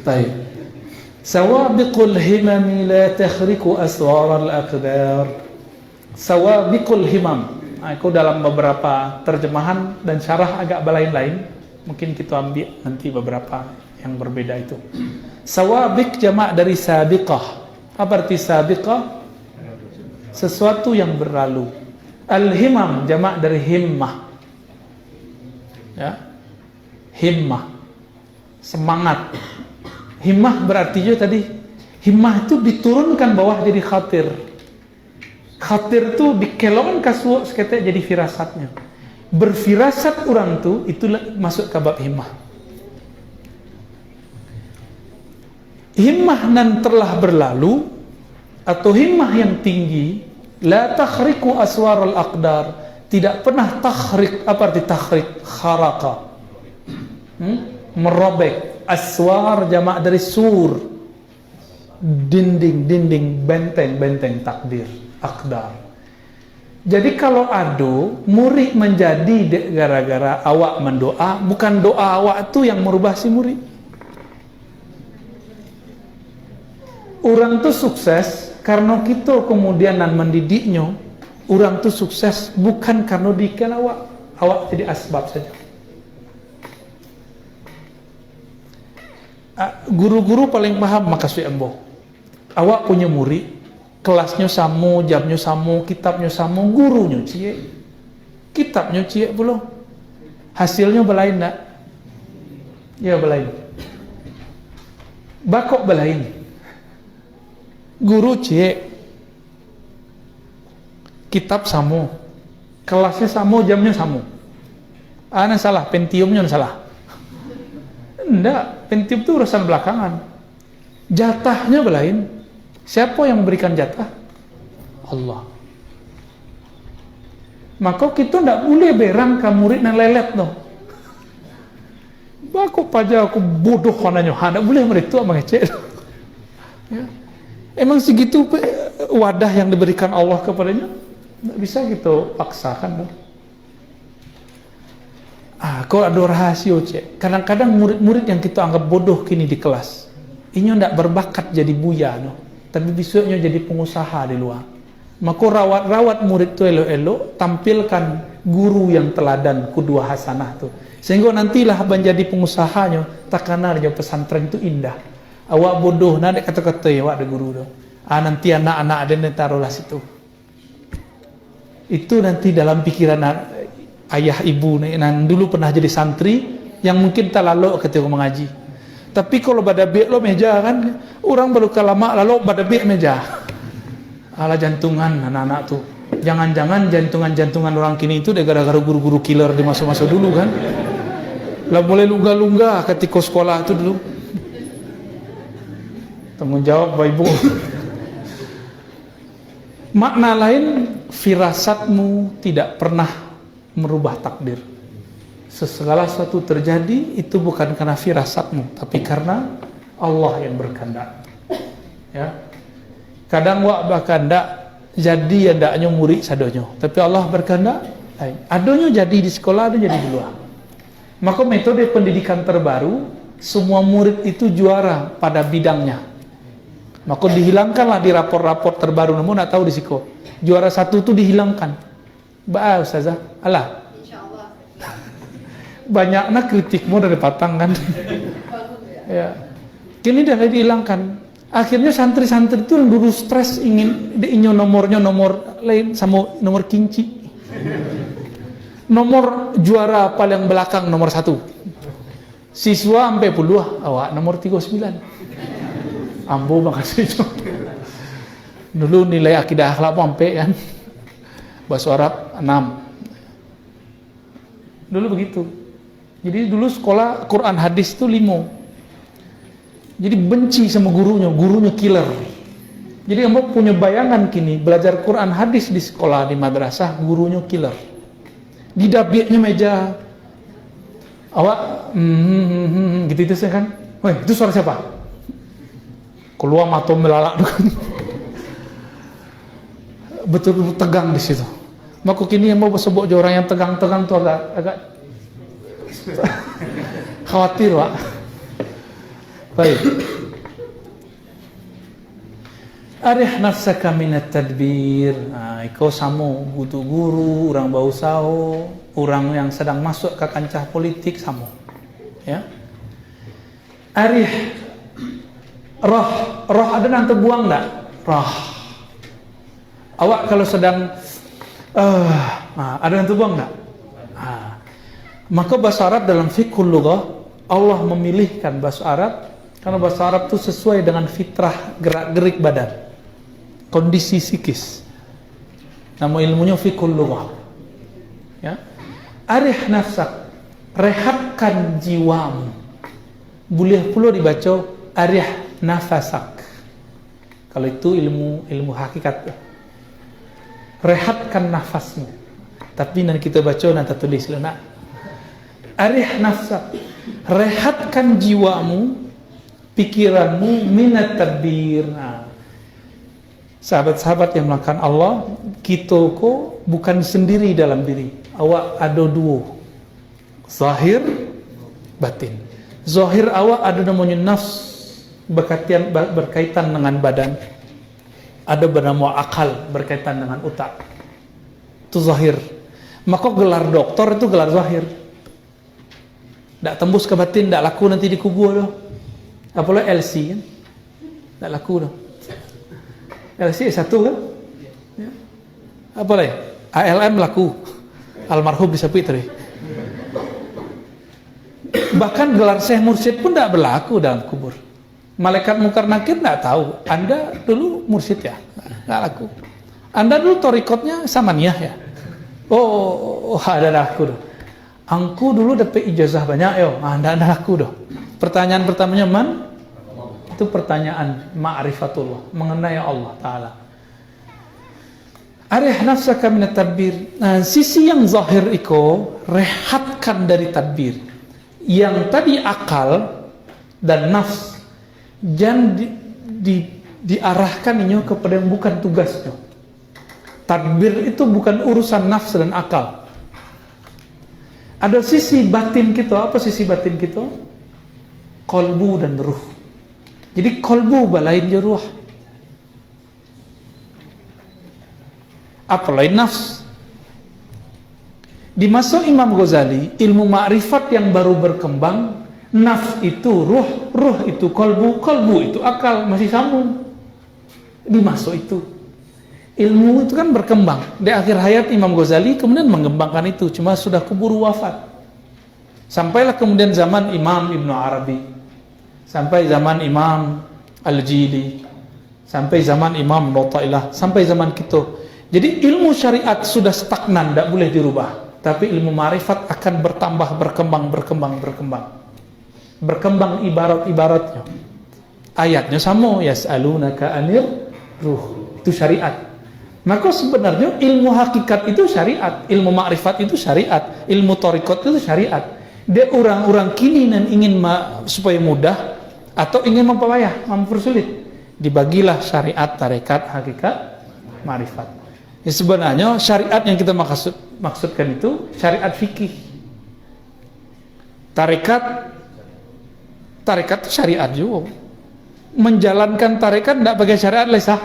Baik. Sawabiqul himami la takhriku aswaral aqdar. Sawabiqul himam. Aku dalam beberapa terjemahan dan syarah agak lain-lain. Mungkin kita ambil nanti beberapa yang berbeda itu. Sawabiq jamak dari sabiqah. Apa arti sabiqah? Sesuatu yang berlalu. Al-himam jamak dari himmah. Ya. Himmah. Semangat. Himmah berarti juga tadi himmah itu diturunkan bawah jadi khatir. Khatir itu dikelongan kasuh seketek jadi firasatnya. Berfirasat orang tu itulah masuk ke bab himmah. Himmah nan telah berlalu atau himmah yang tinggi la takhriku aswaral aqdar, tidak pernah takhrik. Apa arti takhrik? Kharaka. Merobek. Aswar jamak dari sur, dinding, benteng takdir, akdar. Jadi kalau ado murid menjadi gara-gara awak mendoa, bukan doa awak tu yang merubah si murid. Orang tu sukses karena kita kemudian mendidiknya. Orang tu sukses bukan karena didikan awak jadi asbab saja. Guru-guru paling paham makasih embo. Awak punya murid, kelasnya sama, jamnya sama, kitabnya sama, gurunya cie, kitabnya cie pula. Hasilnya belain tak? Ya belain. Bakok belain. Guru cie, kitab sama, kelasnya sama, jamnya sama. Ana salah, Pentiumnya salah. Enggak, Pentium itu urusan belakangan. Jatahnya belain. Siapa yang memberikan jatah? Allah. Maka kita tidak boleh berang ke murid yang lelet no. Aku paja aku bodoh kananya. Tidak boleh murid itu mengecek. Ya. Emang segitu wadah yang diberikan Allah kepadanya? Tidak bisa kita paksakan no. Kalau ada rahasia cek, kadang-kadang murid-murid yang kita anggap bodoh kini di kelas, ini tidak berbakat jadi buya, no. Tapi besoknya jadi pengusaha di luar. Maka rawat murid itu elok-elok, tampilkan guru yang teladan, kudua hasanah tu. Sehingga nantilah menjadi pengusahanya, takanarnya pesantren itu indah. Awak bodoh, nak kata-kata ya, awak ada guru tu. Nanti anak-anak ada yang taruhlah situ. Itu nanti dalam pikiran ayah ibu yang dulu pernah jadi santri yang mungkin tak lalu ketika mengaji. Tapi kalau pada biak lo meja kan, orang baru lama lalu pada biak meja. Ala jantungan anak-anak tuh. Jangan-jangan jantungan orang kini itu gara-gara guru-guru killer di masa-masa dulu kan. Lah boleh lunga-lunga ketika sekolah itu dulu. Tanggung jawab Bapak Ibu. Makna lain, firasatmu tidak pernah merubah takdir. Segala sesuatu terjadi itu bukan karena firasatmu, tapi karena Allah yang berkehendak. Ya. Kadang wak berkehendak jadi ya ndaknya murid sadonyo, tapi Allah berkehendak adonyo jadi di sekolah, ada jadi di luar. Maka metode pendidikan terbaru, semua murid itu juara pada bidangnya. Maka dihilangkanlah di rapor-rapor terbaru, namun tak tahu di siko. Juara satu itu dihilangkan. Ba Ustazah, alah. Insyaallah. Banyaknya kritikmu dari patang kan. Ya. Kini dah dihilangkan. Akhirnya santri-santri itu yang dulu stres ingin nomor lain sama nomor kinci. Nomor juara paling belakang nomor 1. Siswa sampai puluh, awak nomor 39. Ambo makasih. Dulu nilai akidah akhlak sampai kan. Bahasa Arab 6. Dulu begitu. Jadi dulu sekolah Quran hadis itu 5. Jadi benci sama gurunya killer. Jadi kamu punya bayangan kini belajar Quran hadis di sekolah di madrasah gurunya killer. Di dabiaknya meja. Awak gitu sih kan. Woi, itu suara siapa? Keluar mata melalak betul-betul tegang di situ. Maka kini yang mau sebut orang yang tegang-tegang tu agak khawatir, Pak. Baik. Arih nafsaka minat tadbir. Nah, iko samo guru, orang bau sao, orang yang sedang masuk ke kancah politik samo. Ya. Arih roh ada yang terbuang enggak? Roh. Awak kalau sedang ada yang terbuang enggak? Maka bahasa Arab dalam fiqhul lughah Allah memilihkan bahasa Arab karena bahasa Arab itu sesuai dengan fitrah gerak-gerik badan, kondisi psikis. Nama ilmunya fiqhul lughah. Ya. Arih nafsak, rehatkan jiwamu. Boleh pula dibaca arih nafasak. Kalau itu ilmu hakikat. Rehatkan nafasmu. Tapi nanti kita baca nanti tulis nak. Arih nafsak, rehatkan jiwamu, pikiranmu minat tadbir. Sahabat-sahabat yang melakukan Allah, kita kok bukan sendiri dalam diri. Awak ada dua, zahir, batin. Zahir awak ada namanya nafs, berkaitan dengan badan. Ada bernama akal, berkaitan dengan otak. Itu zahir. Maka gelar doktor itu gelar zahir. Tak tembus ke batin, tak laku nanti dikubur dah. Apalah LC kan? Tak laku dah. LC satu kan? Ya. Apalah? ALM laku. Almarhum disapit tadi. Bahkan gelar Syekh Mursyid pun tak berlaku dalam kubur. Malaikat Munkar Nakir tak tahu. Anda dulu mursyid ya? Tak laku. Anda dulu torikotnya Samaniyah ya? Oh, ada aku dah. Angku dulu dapat ijazah banyak yo. Anda laku dah. Pertanyaan pertamanya itu pertanyaan ma'rifatullah, mengenai Allah Ta'ala. Arih nafsaka minat tadbir. Nah, sisi yang zahir iko, rehatkan dari tadbir. Yang tadi akal dan nafs, jangan diarahkan ini kepada yang bukan tugasnya. Tadbir itu bukan urusan nafs dan akal. Ada sisi batin kita. Apa sisi batin kita? Kolbu dan ruh. Jadi kolbu balain je ruh. Apa lain nafs? Di masa Imam Ghazali, ilmu ma'rifat yang baru berkembang, nafs itu ruh, ruh itu kolbu, kolbu itu akal, masih sambung. Di masa itu ilmu itu kan berkembang. Di akhir hayat Imam Ghazali kemudian mengembangkan itu, cuma sudah keburu wafat. Sampailah kemudian zaman Imam Ibn Arabi, sampai zaman Imam Al-Jili, sampai zaman Imam Mu'ta'ilah, sampai zaman kita. Jadi ilmu syariat sudah stagnan, tidak boleh dirubah. Tapi ilmu ma'rifat akan bertambah, berkembang ibarat-ibaratnya. Ayatnya sama, yas'alunaka anir ruh, itu syariat. Maka sebenarnya ilmu hakikat itu syariat, ilmu ma'rifat itu syariat, ilmu thariqat itu syariat. Dia orang-orang kini dan ingin supaya mudah atau ingin mempersulit, dibagilah syariat, tarekat, hakikat, ma'rifat. Ya, sebenarnya syariat yang kita maksudkan itu syariat fikih. Tarekat itu syariat juga. Menjalankan tarekat tidak pakai syariat sah?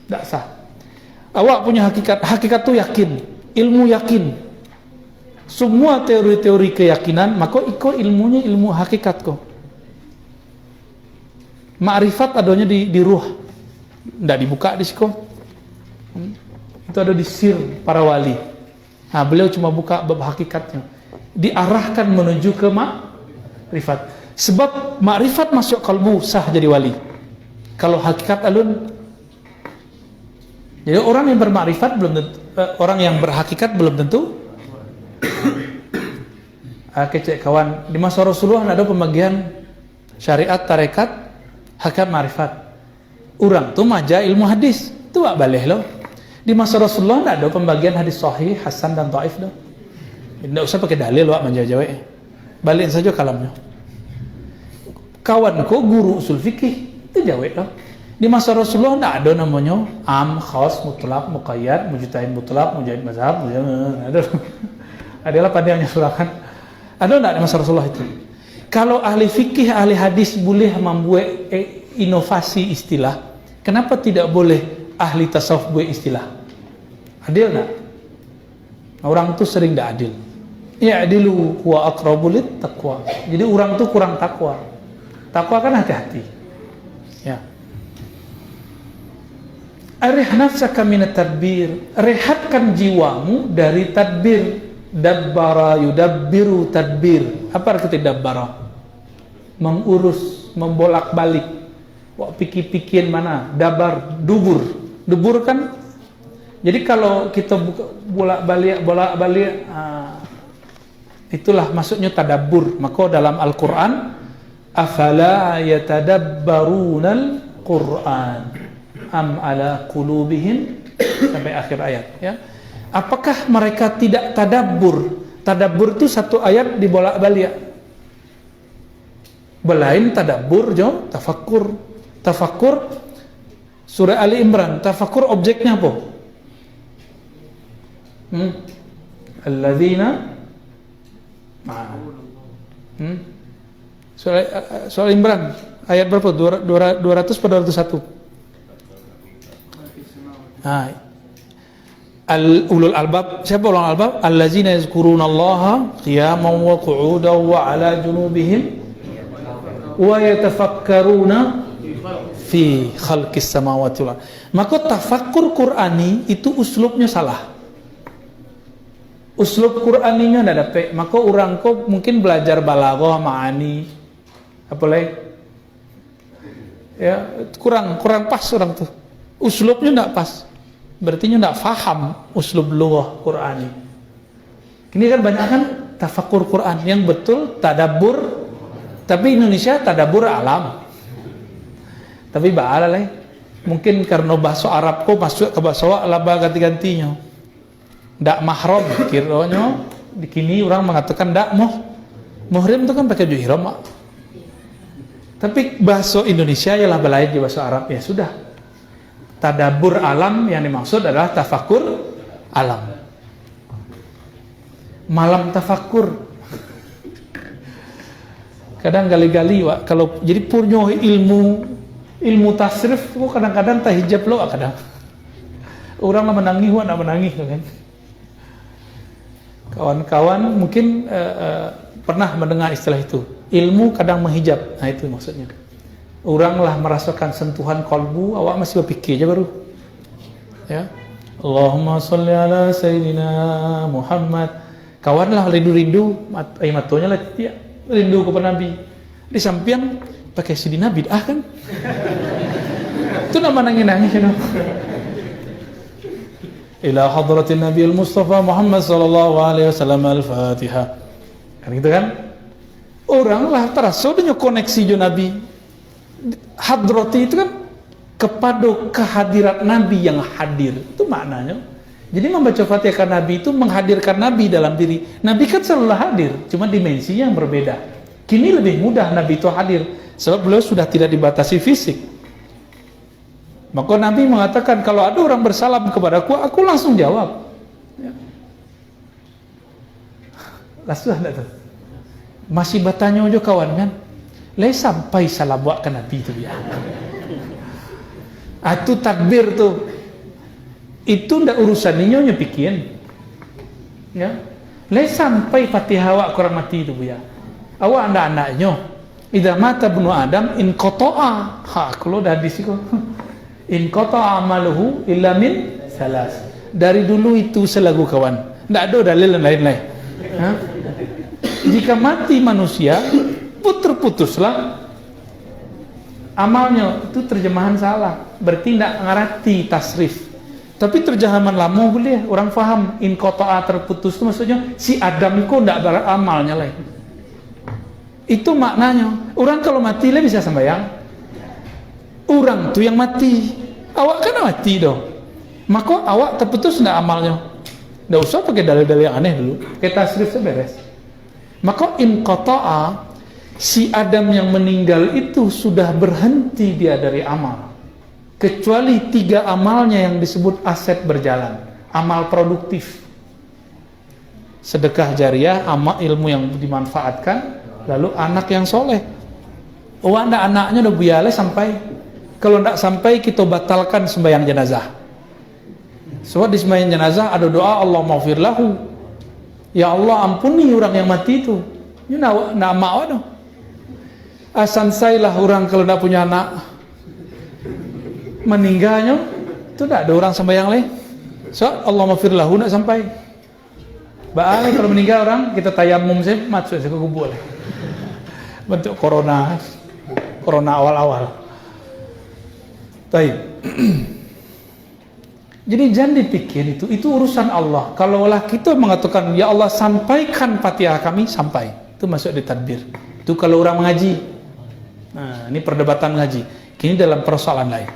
Tidak sah. Awak punya hakikat itu yakin, ilmu yakin. Semua teori-teori keyakinan, maka iko ilmunya ilmu hakikat kok. Ma'rifat adanya di ruh, tidak dibuka di siko. Itu ada di sir para wali. Nah, beliau cuma buka bab hakikatnya. Diarahkan menuju ke ma'rifat. Sebab ma'rifat masuk kalbu sah jadi wali. Kalau hakikat alun. Jadi orang yang bermakrifat belum tentu, orang yang berhakikat belum tentu. Kecek kawan, di masa Rasulullah ada pembagian syariat, tarekat, hakikat, ma'rifat. Orang tu maja ilmu hadis, tu tak boleh loh. Di masa Rasulullah tidak ada pembagian hadis sahih, hasan dan dhaif dah. Tidak usah pakai dalil wak menjawab. Balik saja kalamnya. Kawanku guru usul fikih itu jawab loh. Di masa Rasulullah tidak ada namanya am, khas, mutlak, muqayyad, mujtahid mutlak, mujahid mazhab, adalah pada yang surahkan. Ada tidak di masa Rasulullah itu? Kalau ahli fikih, ahli hadis boleh membuat inovasi istilah, kenapa tidak boleh ahli tasawuf buat istilah? Adil nggak? Orang tuh sering tidak adil. Ya adilu wa aqrabu lit taqwa. Jadi orang tuh kurang takwa. Takwa kan hati-hati. Ya. Arih nafsaka minat tadbir. Rehatkan jiwamu dari tadbir. Dabbara yudabbiru tadbir. Apa arti dabbara? Mengurus, membolak-balik. Wah, pikir-pikir mana? Dabar, dubur. Dubur kan? Jadi kalau kita bolak-balik, itulah maksudnya tadabbur. Maka dalam Al-Quran, afala yatadabbarunal Quran am ala qulubihim, sampai akhir ayat. Ya. Apakah mereka tidak tadabbur? Tadabbur itu satu ayat dibolak-balik. Belain tadabbur, jo, tafakkur. Tafakkur surah Ali Imran. Tafakkur objeknya apa? Alladzina Surah Imran ayat berapa? 200 pada 201. Ulul albab, siapa ulul albab? Allazina yazkurunallaha qiyaman wa qu'udan wa 'ala junubihim wa yatafakkaruna fi khalqis samawati wal ardh. Maka tafakkur Qur'ani itu uslubnya salah. Uslub Qur'aninya tidak dapat. Maka orang kok mungkin belajar balaghah, ma'ani, apa lagi? Ya, kurang pas orang tuh. Uslubnya tidak pas. Berarti tidak faham uslub lughah Qur'ani. Ini kan banyak kan tafakkur Qur'an yang betul tadabbur, tapi Indonesia tadabbur alam. Tapi ba'ala lah. Mungkin karena bahasa Arab kok masuk ke bahasa Arab laba ganti-gantinya. Ndak mahram kiranya di kini orang mengatakan ndak muhrim itu kan pakai baju ihram. Tapi bahasa Indonesia ialah belain di bahasa Arab, ya sudah. Tadabbur alam yang dimaksud adalah tafakkur alam. Malam tafakkur. Kadang gali-gali Wak, kalau jadi punya ilmu tasrif kok kadang-kadang tahijab lo kadang. Orang lah menangis, nak menangis kan. Kawan-kawan mungkin pernah mendengar istilah itu. Ilmu kadang menghijab. Nah itu maksudnya. Orang lah merasakan sentuhan kalbu, awak masih berpikir aja baru. Ya. Allahumma sholli ala sayyidina Muhammad. Kawan lah rindu-rindu, air matanya lah dia rindu kepada Nabi. Di samping pakai sidina bid'ah kan? Itu nama nangis-nangis kan? Ila hadratin Nabi al-Mustafa Muhammad sallallahu alaihi wasallam al-Fatihah. Kan gitu kan? Orang lah terasa punya koneksi jo Nabi. Hadrati itu kan kepada kehadirat Nabi yang hadir. Itu maknanya. Jadi membaca Fatihah Nabi itu menghadirkan Nabi dalam diri. Nabi kan selalu hadir, cuma dimensi yang berbeda. Kini lebih mudah Nabi itu hadir sebab beliau sudah tidak dibatasi fisik. Maka Nabi mengatakan kalau ada orang bersalam kepadaku, aku langsung jawab. Ya. Langsung ada tuh. Masih bertanya aja kawan kan, lai sampai salam buat ke Nabi itu ya. Itu takbir tuh. Itu ndak urusan nyonya pikirin. Ya. Lai sampai Fatihah awak kurang mati itu ya. Awak anak-anaknya. Idza mata ibnu Adam in qata'a. Kalau dah di situ. In qata'a amaluhu illa min salas. Dari dulu itu selagu kawan. Ndak ada dalil lain-lain. Jika mati manusia, putus-putuslah amalnya. Itu terjemahan salah. Berarti ndak ngerti tasrif. Tapi terjemahan lama boleh orang faham. In qata'a terputus itu maksudnya si Adam itu ndak beramalnya lah. Itu maknanya. Orang kalau mati lah bisa sembahyang. Orang tuh yang mati. Awak kan mati dong. Maka awak terputus ndak amalnya. Ndak usah pakai dalil-dalil yang aneh dulu. Pakai tasrif seberes. Maka in qata'a, si Adam yang meninggal itu sudah berhenti dia dari amal. Kecuali 3 amalnya yang disebut aset berjalan. Amal produktif. Sedekah jariah, amal ilmu yang dimanfaatkan, lalu anak yang soleh. Oh, anaknya udah biale sampai, kalau tidak sampai kita batalkan sembahyang jenazah. Sebab di sembahyang jenazah ada doa Allah maghfir lahu, ya Allah ampuni orang yang mati itu. Ini nak mau dong. Asan saya lah orang kalau tidak punya anak meninggalnya itu tidak ada orang sembahyang lain. So Allah maghfir lahu tidak sampai. Baal kalau meninggal orang kita tayamum saya masuk ke kubur. Bentuk corona awal-awal. Baik. Jadi jangan dipikir itu urusan Allah. Kalaulah kita mengatakan ya Allah sampaikan Fatihah kami, sampai. Itu masuk di tadbir. Itu kalau orang mengaji. Nah, ini perdebatan ngaji. Kini dalam persoalan lain.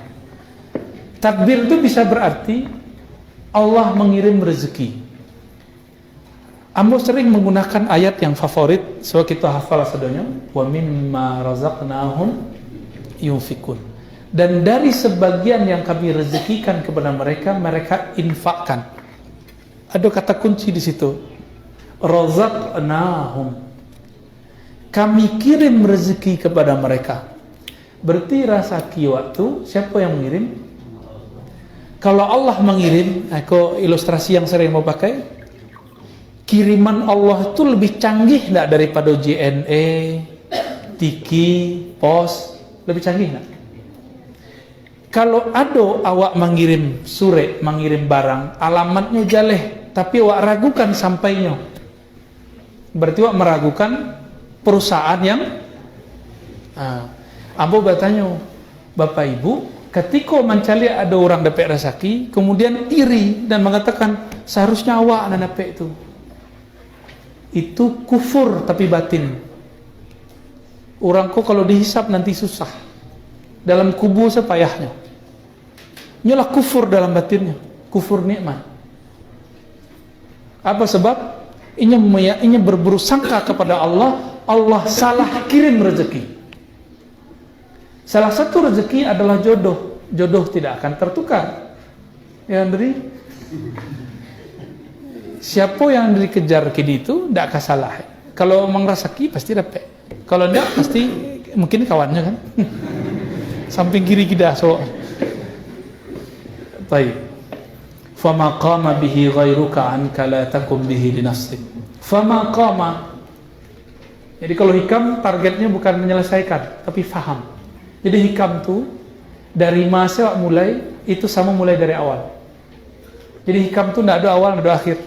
Tadbir itu bisa berarti Allah mengirim rezeki. Ambo sering menggunakan ayat yang favorit, so kita hafal sedonya, wa mimma razaqnahum yunfikun. Dan dari sebagian yang kami rezekikan kepada mereka, mereka infakkan. Ada kata kunci di situ. Razaqnahum. Kami kirim rezeki kepada mereka. Berarti rasa waktu siapa yang mengirim? Kalau Allah mengirim, aku ilustrasi yang sering mau pakai. Kiriman Allah itu lebih canggih enggak daripada JNE, Tiki, Pos, lebih canggih enggak? Kalau ada awak mengirim surat, mengirim barang, alamatnya jaleh, tapi awak ragukan sampainya. Berarti awak meragukan perusahaan yang Ambo bertanya, Bapak Ibu, ketika mencari ada orang dapat rezeki, kemudian iri dan mengatakan seharusnya awak anak dapat itu kufur tapi batin. Orang kok kalau dihisap nanti susah, dalam kubur sepayahnya. Inilah kufur dalam batinnya, kufur nikmat. Apa sebab? Ini berburu sangka kepada Allah, Allah salah kirim rezeki. Salah satu rezeki adalah jodoh. Jodoh tidak akan tertukar. Ya, Andri? Siapa yang dikejar kini itu tidak akan salah. Kalau mengrasaki pasti dapat. Kalau tidak pasti mungkin kawannya kan. Samping kiri kita so. Baik. Fama qama bihi ghairuka anka la takum bihi linafsik. Fama qama. Jadi kalau hikam targetnya bukan menyelesaikan tapi faham. Jadi hikam tu dari masa mulai itu sama mulai dari awal. Jadi hikam tu tidak ada awal, tidak ada akhir.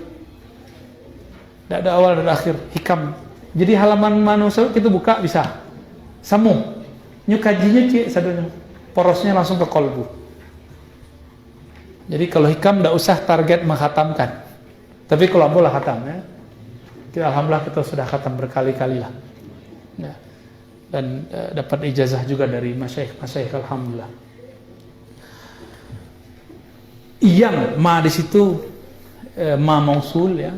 Tidak ada awal dan akhir, hikam. Jadi halaman manusia kita buka bisa. Samu. Nyu kajinya cik sadonya. Porosnya langsung ke kolbu. Jadi kalau hikam tidak usah target menghatamkan. Tapi kalau boleh khatam ya. Alhamdulillah kita sudah khatam berkali-kali lah. Ya. Dan dapat ijazah juga dari masyayikh alhamdulillah. Yang ma di situ ma mausul ya.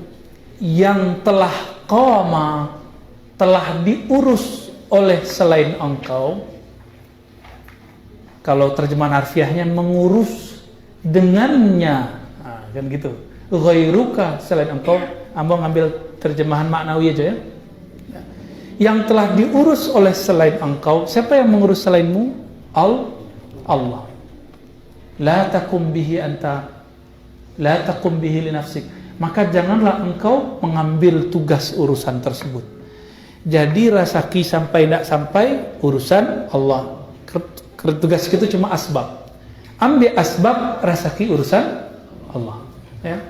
Yang telah qama, telah diurus oleh selain engkau. Kalau terjemahan harfiahnya mengurus dengannya, kan gitu. Ghairuka, selain engkau. Ambo ngambil terjemahan maknawi aja ya. Yang telah diurus oleh selain engkau. Siapa yang mengurus selainmu? Allah. La takum bihi anta, la takum bihi li nafsik. Maka janganlah engkau mengambil tugas urusan tersebut. Jadi rasaki sampai tidak sampai urusan Allah. Tugas kita cuma asbab. Ambil asbab, rasaki urusan Allah. Ya.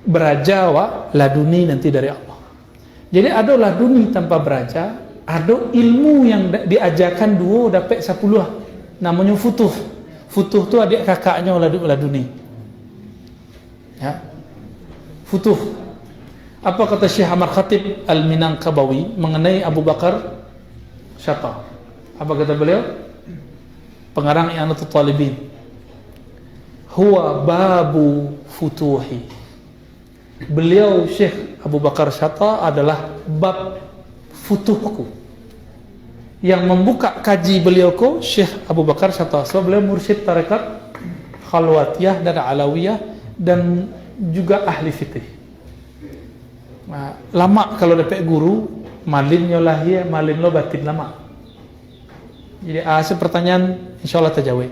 Beraja wa laduni nanti dari Allah. Jadi ada laduni tanpa beraja, ada ilmu yang diajarkan dua dapat 10. Namanya futuh. Futuh itu adik kakaknya laduni. Ya. Futuh. Apa kata Syekh Ahmad Khatib Al-Minangkabawi mengenai Abu Bakar Syata? Apa kata beliau? Pengarang I'anatul Talibin. Huwa babu futuhi. Beliau Syekh Abu Bakar Syata adalah bab futuhku. Yang membuka kaji beliau ko Syekh Abu Bakar Syata. So beliau mursyid tarekat Khalwatiyah dan Alawiyah dan juga ahli fikih. Nah, lama kalau dapat guru, malin nyo lahir, malin lo batin lama. Jadi pertanyaan insya Allah terjawab.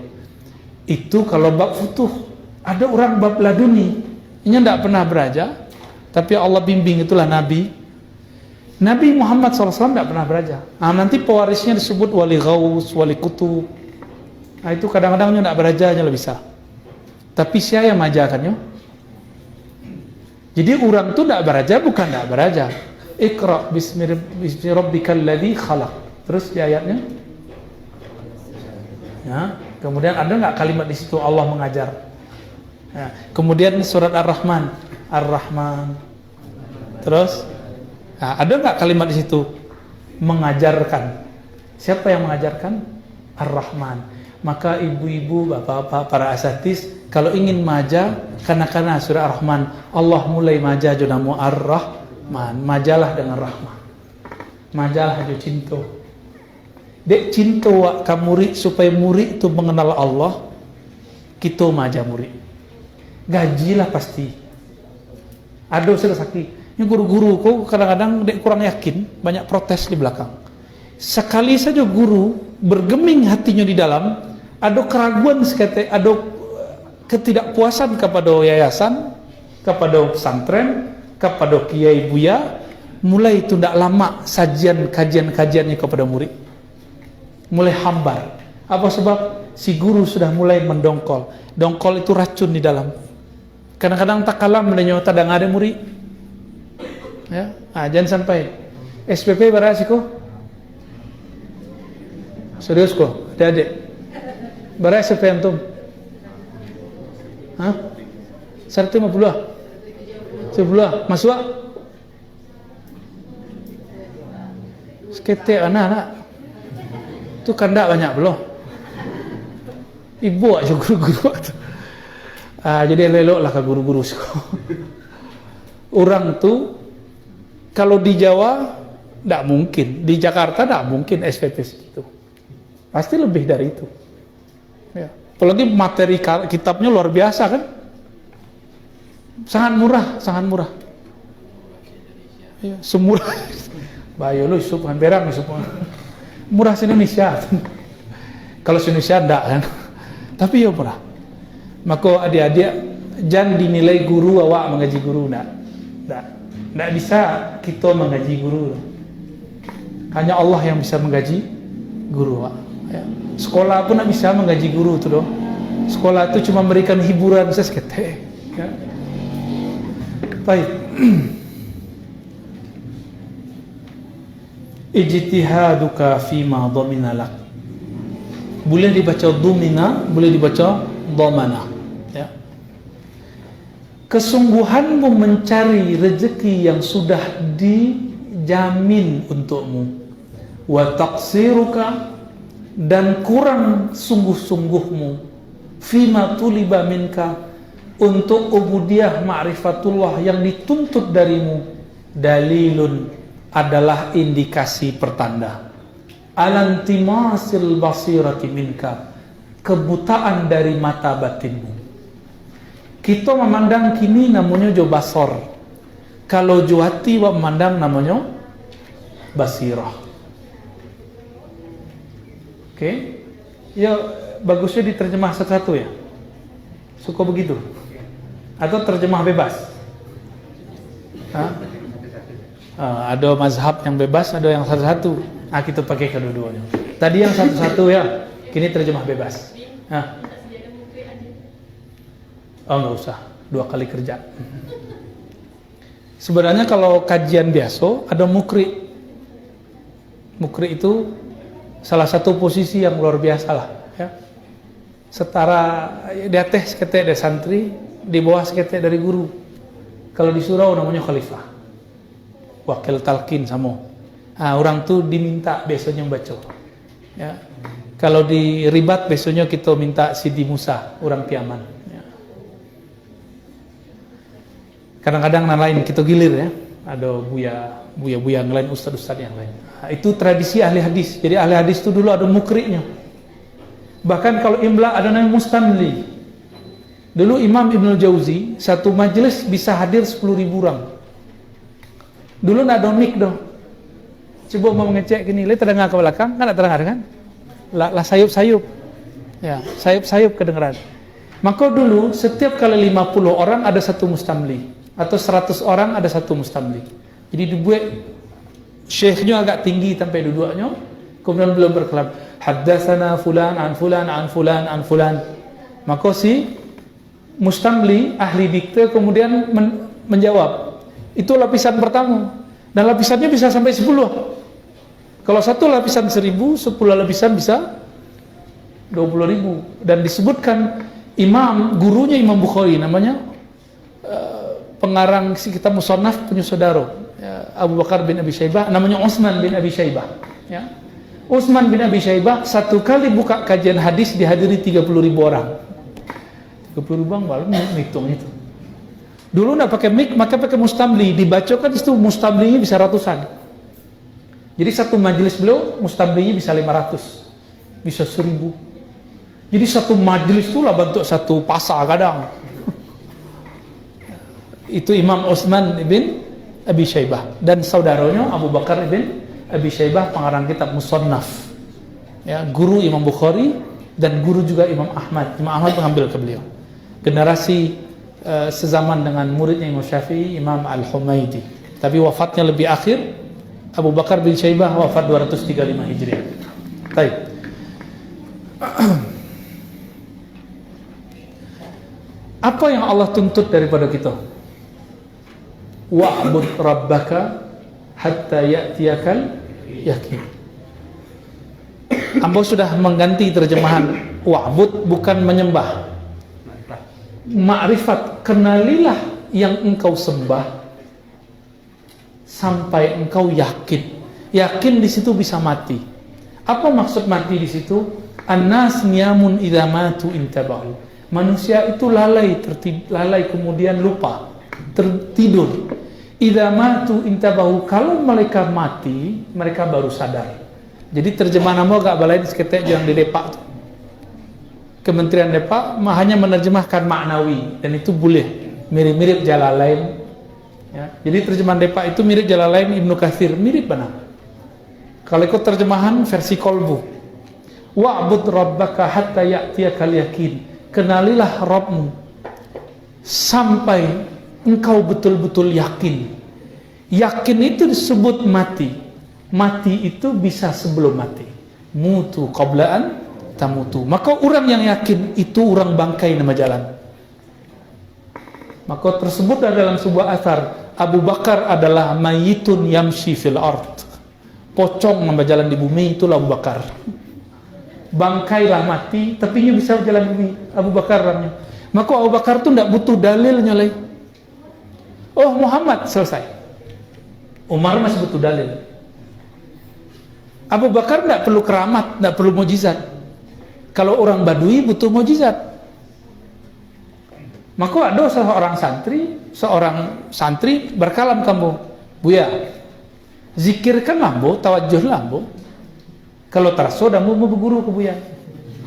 Itu kalau bab futuh. Ada orang bab laduni, ini tidak pernah beraja, tapi Allah bimbing, itulah Nabi. Nabi Muhammad SAW tidak pernah beraja. Nah, nanti pewarisnya disebut wali ghaus, wali kutub. Nah, itu kadang-kadang tidak beraja, lebih bisa. Tapi siapa yang majakannya? Jadi orang itu tidak beraja, bukan tidak beraja. Iqra bismi rabbikal ladzi khalaq. Terus di ayatnya, ya, kemudian ada nggak kalimat di situ Allah mengajar? Ya, kemudian surat Ar-Rahman, Ar-Rahman. Terus, nah, ada nggak kalimat di situ mengajarkan? Siapa yang mengajarkan? Ar-Rahman. Maka ibu-ibu, bapak-bapak, para asatis, kalau ingin maja, karena surah Ar-Rahman, Allah mulai maja jonamu Ar-Rahman, majalah dengan rahmah, majalah jo cinta. Dek cinta wak ka murid supaya murid itu mengenal Allah, kita maja murid. Gajilah pasti. Ada sudah sakit. Ini guru-guru kok kadang-kadang dek kurang yakin, banyak protes di belakang. Sekali saja guru bergeming hatinya di dalam, ada keraguan sekete, ada ketidakpuasan kepada yayasan, kepada pesantren, kepada kiai buya, mulai itu tidak lama sajian kajian-kajiannya kepada murid, mulai hambar. Apa sebab? Si guru sudah mulai mendongkol. Dongkol itu racun di dalam. Kadang-kadang tak kalah mendengar tak ada murid. Ya, jangan sampai SPP berapa sih kok? Serius kok, adik-adik. Berapa SPP antum? Hah? 150? 10? Masuk? Seketik anak-anak. Itu kandak banyak belum? Ibu aja guru-guru. Jadi leloklah ke guru-guru sekolah. Orang tuh kalau di Jawa tidak mungkin, di Jakarta tidak mungkin SPP segitu. Pasti lebih dari itu. Ya. Apalagi materi kitabnya luar biasa kan? Sangat murah, sangat murah. Ya, semurah. Bayo lu isup kan berang isup. Murah di Indonesia. Kalau di Indonesia enggak kan. Tapi ya murah. Maka adik-adik jangan dinilai guru awak mengaji guru enggak bisa kita mengaji guru. Hanya Allah yang bisa menggaji guru awak. Ya. Sekolah pun tak bisa menggaji guru tu doh. Sekolah itu cuma memberikan hiburan sesekete. Ya. Baik. Ijtihaduka fima dhamina lak. Boleh dibaca dhamina, boleh dibaca dhamana. Ya. Kesungguhanmu mencari rezeki yang sudah dijamin untukmu. Wa taqsiruka, dan kurang sungguh-sungguhmu fima tuliba minka, untuk ubudiyah ma'rifatullah yang dituntut darimu, dalilun, adalah indikasi pertanda alantimasil basirati minka, kebutaan dari mata batinmu. Kita memandang kini namanya jo basor, kalau jo hati memandang namanya basirah. Oke, ya bagusnya diterjemah satu-satu ya. Suka begitu? Atau terjemah bebas? Ada mazhab yang bebas, ada yang satu-satu. Kita pakai kedua-duanya. Tadi yang satu-satu ya, kini terjemah bebas. Nggak usah, 2 kali kerja. Sebenarnya kalau kajian biasa ada mukri. Mukri itu salah satu posisi yang luar biasa lah, ya. Setara di atas seketek dari santri, di bawah seketek dari guru. Kalau di surau namanya khalifah, wakil talqin sama. Orang tuh diminta biasanya membaca. Ya. Kalau di ribat biasanya kita minta Sidi Musa, orang Piaman. Ya. Kadang-kadang lain kita gilir ya. Ada buya yang lain, ustad-ustad yang lain. Itu tradisi ahli hadis. Jadi ahli hadis itu dulu ada mukrinya. Bahkan kalau imla ada namanya mustamli. Dulu Imam Ibnul Jauzi satu majelis bisa hadir 10.000 orang. Dulu nggak ada mic dong. Coba mau ngecek gini, lihat terdengar ke belakang, kan terdengar kan? Lah sayup-sayup. Ya, sayup-sayup kedengeran. Maka dulu setiap kali 50 orang ada satu mustamli, atau 100 orang ada satu mustamli. Jadi dibuat syekhnya agak tinggi sampai duduknya, kemudian belum berkelam. Haddatsana fulan an fulan an fulan an fulan. Maka si mustamli ahli dikte kemudian menjawab. Itu lapisan pertama. Dan lapisannya bisa sampai 10. Kalau satu lapisan 1000, 10 lapisan bisa 20.000. Dan disebutkan gurunya Imam Bukhari namanya pengarang kitab Musannaf punya saudara Abu Bakar bin Abi Syaibah, namanya Utsman bin Abi Syaibah. Ya. Utsman bin Abi Syaibah satu kali buka kajian hadis dihadiri 30.000 orang. 30.000 orang baru ngitung itu. Dulu nggak pakai mic, maka pakai mustamli, dibacakan itu mustamlinya bisa ratusan. Jadi satu majelis beliau mustamlinya bisa 500, bisa 1000. Jadi satu majelis itulah bentuk satu pasar kadang. Itu Imam Utsman bin Abi Syaibah dan saudaranya Abu Bakar bin Abi Syaibah pengarang kitab Musannaf. Ya, guru Imam Bukhari dan guru juga Imam Ahmad. Imam Ahmad mengambil ke beliau. Generasi sezaman dengan muridnya Imam Syafi'i, Imam Al-Humaidi. Tapi wafatnya lebih akhir. Abu Bakar bin Syaibah wafat 235 Hijriah. Baik. Apa yang Allah tuntut daripada kita? Wa'bud rabbaka hatta ya'tiyakal yakin. Ambo sudah mengganti terjemahan wa'bud bukan menyembah. Ma'rifat, kenalilah yang engkau sembah sampai engkau yakin. Yakin di situ bisa mati. Apa maksud mati di situ? An-nas niyamun idza matu intabahu. Manusia itu lalai kemudian lupa, tertidur. Idza matu intabahu, kalau mereka mati, mereka baru sadar. Jadi terjemahan nama agak balai seketek yang di Depak. Kementerian Depak hanya menerjemahkan maknawi dan itu boleh mirip-mirip Jalalain. Ya, jadi terjemahan Depak itu mirip Jalalain Ibnu Katsir, mirip benar. Kalau ikut terjemahan versi Kolbu, wa'bud rabbaka hatta ya'tiyakal yakin. Kenalilah Rabbmu sampai engkau betul-betul yakin. Yakin itu disebut mati. Mati itu bisa sebelum mati. Mutu qablaan tamutu. Maka orang yang yakin itu orang bangkai nama jalan. Maka tersebut dalam sebuah asar, Abu Bakar adalah mayitun yamshi fil ard. Pocong nama jalan di bumi, itulah Abu Bakar. Bangkailah mati, tapi dia bisa berjalan di bumi. Abu Bakar namanya. Maka Abu Bakar itu tidak butuh dalilnya lagi. Oh Muhammad, selesai. Umar masih butuh dalil. Abu Bakar tidak perlu keramat, tidak perlu mujizat. Kalau orang Badui butuh mujizat. Maka ada seorang santri berkalam kamu, Buya, zikirkan lambo, tawajjuh lambo. Kalau terso dan mau berguru ke Buya.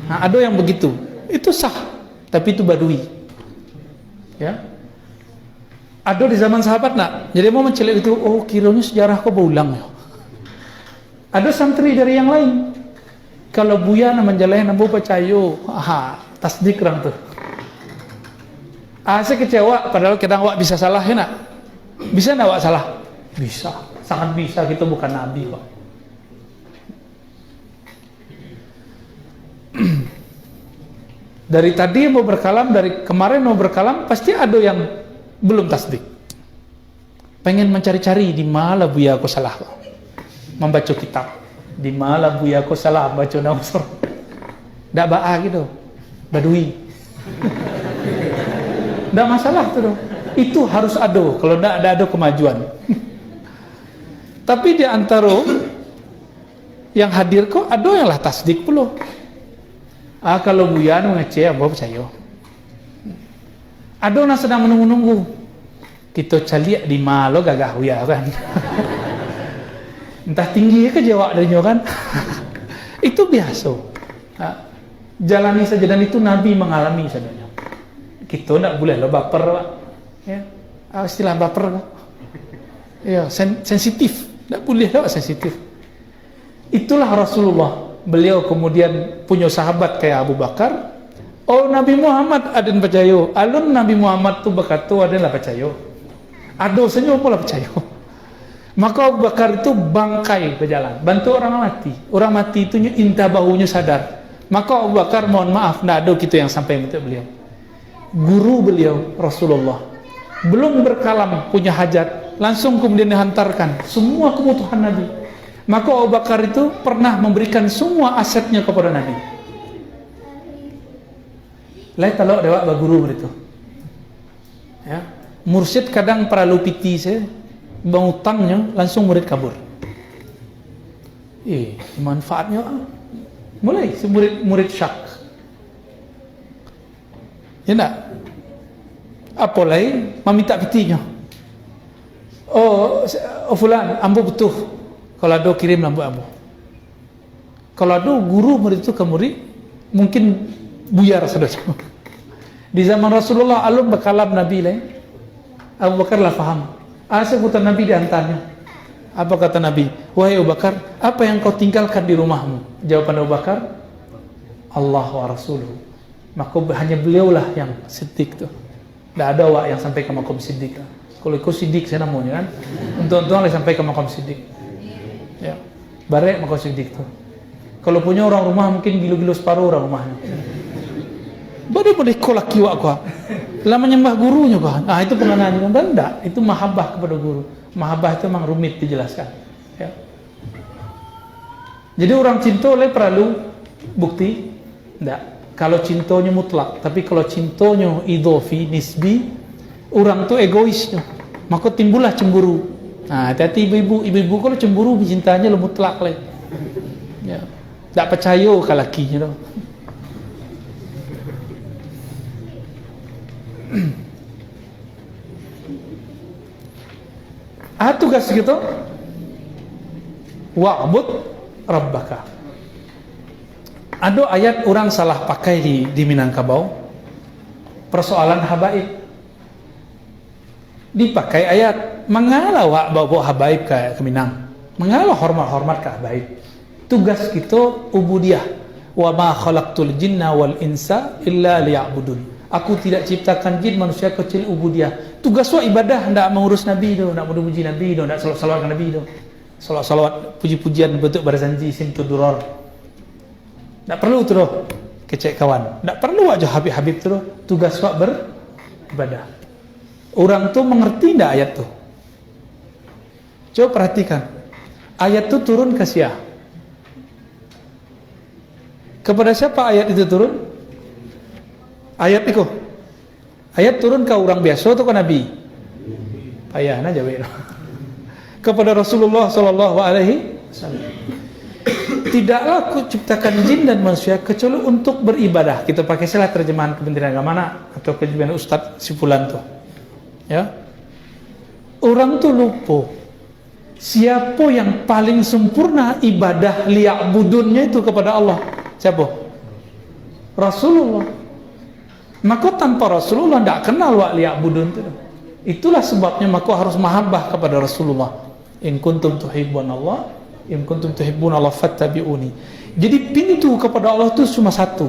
Nah, ada yang begitu, itu sah, tapi itu Badui. Ya, ada di zaman sahabat nak. Jadi mau mencelik itu, oh kiranya sejarah kau berulang ya. Ada santri dari yang lain. Kalau Buya menjalain nambo percaya, tasdik orang tuh. Saya kecewa, padahal kita awak bisa salah ya nak? Bisa nak awak salah? Bisa, sangat bisa, kita bukan nabi kok. Dari tadi mau berkalam, dari kemarin mau berkalam, pasti ada yang belum tasdik. Pengen mencari-cari di mana Buya aku salah kok. Membaca kitab. Di mana Buya aku salah baca nausur. Ndak ba'a gitu. Badui. Nggak masalah tuh dong. Itu harus ada, kalau nggak ada kemajuan. Tapi di antara yang hadir kok ada yang lah tasdik pula. Kalau Buya ngecek, apa percaya. Ada yang sedang menunggu-nunggu. Kita caliak di malo gagah Buya kan. Entah tinggi ke jawab darinya kan. Itu biasa. Jalani saja, dan itu Nabi mengalami saja. Kita tidak boleh lo baper, Pak. Ya, istilah baper. Ya, sensitif. Tidak boleh lewat sensitif. Itulah Rasulullah. Beliau kemudian punya sahabat kayak Abu Bakar. Oh, Nabi Muhammad ada yang percaya. Alun Nabi Muhammad tu berkata ada yang percaya. Ada senyum pula percaya. Maka Abu Bakar itu bangkai berjalan, bantu orang mati. Orang mati itu inta bahunya sadar. Maka Abu Bakar mohon maaf, tidak ada gitu yang sampai untuk beliau. Guru beliau Rasulullah belum berkalam punya hajat, langsung kemudian dihantarkan semua kebutuhan Nabi. Maka Abu Bakar itu pernah memberikan semua asetnya kepada Nabi. Lain talak dewa baguru begitu. Ya, mursyid kadang perlu piti saya, bang utangnya langsung murid kabur. Manfaatnya mulai si murid syak. Ya enggak? Apa lain meminta pitinya. Oh fulan, ambo butuh. Kalau ada kirim lampu ambo. Kalau ada guru murid itu ke murid, mungkin buyar sudah. Di zaman Rasulullah alum bakalam Nabi lain. Abu Bakar lah faham. Sebutan Nabi diantaranya. Apa kata Nabi? Wahai Abu Bakar, apa yang kau tinggalkan di rumahmu? Jawaban Abu Bakar, Allah wa Rasuluhu. Maka hanya beliaulah yang siddiq tu. Tidak ada awak yang sampai ke makom siddiq. Kalau ikut siddiq saya namanya kan. Untung-untung lah sampai ke makom siddiq. Ya, barek makom siddiq tu. Kalau punya orang rumah mungkin gilu-gilu separuh orang rumahnya. Baru boleh kolak kiwak kau. Lah menyembah gurunya kau. Itu pengenaan dan enggak. Itu mahabbah kepada guru. Mahabbah itu memang rumit dijelaskan. Ya. Jadi orang cinta oleh perlu bukti? Enggak. Kalau cintanya mutlak, tapi kalau cintanya idhofi, nisbi, orang tu egoisnya, maka timbullah cemburu. Hati-hati ibu-ibu kalau cemburu cintanya lo mutlak lah. Ya. Tak percaya ke lakinya tu. Tugas gitu. Wa'bud rabbaka. Ada ayat orang salah pakai di Minangkabau. Persoalan habaib. Dipakai ayat mengalah wak bawa habaib ke Minang. Mengalah hormat ke habaib. Tugas kita ubudiyah. Wa ma khalaqtul jinna wal insa illa liya'budun. Aku tidak ciptakan jin manusia kecil ubudiyah. Tugas wa ibadah, hendak mengurus Nabi tu, hendak memuji Nabi tu, hendak salawat-salawat ke Nabi tu. Salawat puji-pujian bentuk barzanji simtu duror. Tak perlu tu doh kecek kawan. Tak perlu aja Habib-habib tu doh. Tugas wak beribadah. Orang tu mengerti ndak ayat tu? Coba perhatikan. Ayat tu turun ke siapa? Kepada siapa ayat itu turun? Ayat itu. Ayat turun ke orang biasa atau ke Nabi? Payahna jawab. Kepada Rasulullah sallallahu alaihi wasallam. Tidaklah aku ciptakan jin dan manusia kecuali untuk beribadah. Kita pakai salah terjemahan Kementerian Agama atau terjemahan Ustaz Sifulan tu. Ya. Orang tu lupa. Siapa yang paling sempurna ibadah liya'budunnya itu kepada Allah? Siapa? Rasulullah. Maka tanpa Rasulullah tidak kenal wa liya'budun itu. Itulah sebabnya maka harus mahabbah kepada Rasulullah. In kuntum tuhibbun Allah, in kuntum tuhibbun Allah fattabi'uni. Jadi pintu kepada Allah itu cuma satu.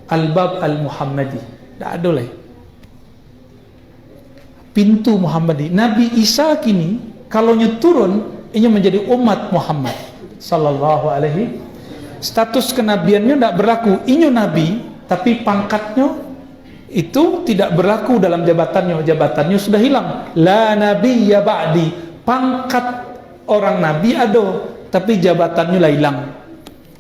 Al-bab al-Muhammadi. Tak ada lagi. Pintu Muhammadi. Nabi Isa kini kalau turun ini menjadi umat Muhammad sallallahu alaihi. Status kenabiannya tidak berlaku. Ini nabi tapi pangkatnya itu tidak berlaku dalam jabatannya. Jabatannya sudah hilang. La nabiyya ba'di. Pangkat orang nabi ada tapi jabatannya lah hilang.